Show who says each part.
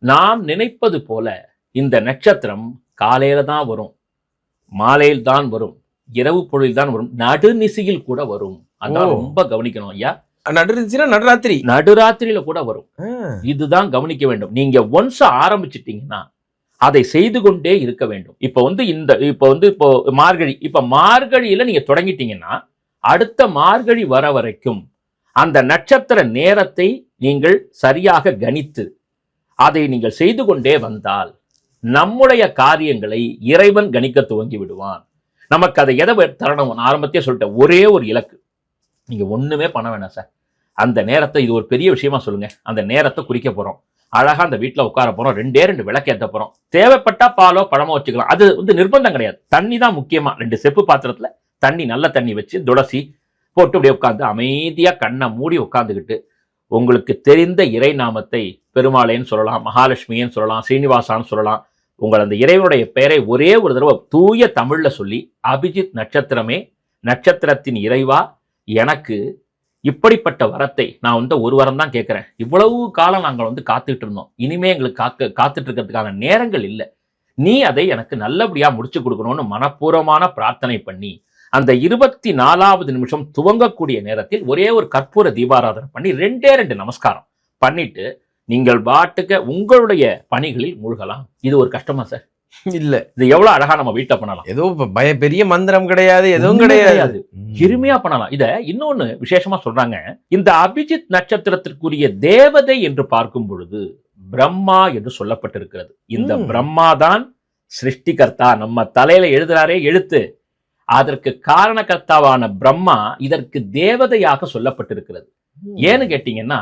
Speaker 1: நாம் நினைப்பது போல இந்த நட்சத்திரம் காலையில தான் வரும், மாலையில் தான் வரும், இரவு பொழுதில் தான் வரும், நடுநிசியில் கூட வரும். அதான் ரொம்ப கவனிக்கணும் ஐயா.
Speaker 2: நடுராத்திரி
Speaker 1: நடுராத்திரியில கூட வரும். இதுதான் கவனிக்க வேண்டும். நீங்க ஒன்ஸ் ஆரம்பிச்சிட்டீங்கன்னா அதை செய்து கொண்டே இருக்க வேண்டும். இப்போ மார்கழி, இப்ப மார்கழியில நீங்க தொடங்கிட்டீங்கன்னா அடுத்த மார்கழி வர வரைக்கும் அந்த நட்சத்திர நேரத்தை நீங்கள் சரியாக கணித்து அதை நீங்கள் செய்து கொண்டே வந்தால் நம்முடைய காரியங்களை இறைவன் கணிக்க துவங்கி விடுவான். நமக்கு அதை எதை தரணும், ஆரம்பத்தையே சொல்லிட்டேன், ஒரே ஒரு இலக்கு. நீங்க ஒண்ணுமே பண்ண வேணாம் சார். அந்த நேரத்தை, இது ஒரு பெரிய விஷயமா சொல்லுங்க, அந்த நேரத்தை குறிக்க போறோம், அழகா அந்த வீட்டுல உட்கார போறோம், 2 விளக்கு ஏற்ற போறோம், தேவைப்பட்டா பாலோ பழமோ வச்சுக்கலாம், அது நிர்பந்தம் கிடையாது. தண்ணி தான் முக்கியமா, 2 செப்பு பாத்திரத்துல தண்ணி, நல்ல தண்ணி வச்சு துளசி போட்டு அப்படியே உட்காந்து அமைதியா கண்ணை மூடி உட்காந்துக்கிட்டு உங்களுக்கு தெரிந்த இறை நாமத்தை, பெருமாளேன்னு சொல்லலாம், மகாலட்சுமின்னு சொல்லலாம், ஸ்ரீனிவாசான்னு சொல்லலாம், உங்கள் அந்த இறைவனுடைய பெயரை ஒரே ஒரு தடவை தூய தமிழ்ல சொல்லி, அபிஜித் நட்சத்திரமே, நட்சத்திரத்தின் இறைவா, எனக்கு இப்படிப்பட்ட வரத்தை நான் ஒரு வரம் தான் கேட்கிறேன். இவ்வளவு காலம் நாங்கள் காத்துட்டு இருந்தோம், இனிமே எங்களுக்கு காத்துட்டு இருக்கிறதுக்கான நேரங்கள் இல்லை, நீ அதை எனக்கு நல்லபடியா முடிச்சு கொடுக்கணும்னு மனப்பூர்வமான பிரார்த்தனை பண்ணி அந்த 24வது நிமிஷம் துவங்கக்கூடிய நேரத்தில் ஒரே ஒரு கற்பூர தீபாராதனை பண்ணி 2 நமஸ்காரம் பண்ணிட்டு நீங்கள் பாட்டுக்க உங்களுடைய பணிகளில் மூழ்கலாம். இது ஒரு கஷ்டமா சார்?
Speaker 2: இல்ல,
Speaker 1: இது எவ்வளவு அழகா நம்ம வீட்டுல பண்ணலாம்.
Speaker 2: ஏதோ பெரிய மந்திரம் கிடையாது, எதுவும் கிடையாது,
Speaker 1: எளிமையா பண்ணலாம். இத இன்னொன்னு விசேஷமா சொல்றாங்க, இந்த அபிஜித் நட்சத்திரத்திற்குரிய தேவதை என்று பார்க்கும் பொழுது பிரம்மா என்று சொல்லப்பட்டிருக்கிறது. இந்த பிரம்மா தான் சிருஷ்டிகர்த்தா, நம்ம தலையில எழுதுறாரே எழுத்து, அதற்கு காரணகர்த்தாவான பிரம்மா இதற்கு தேவதையாக சொல்லப்பட்டிருக்கிறது. ஏன்னு கேட்டீங்கன்னா,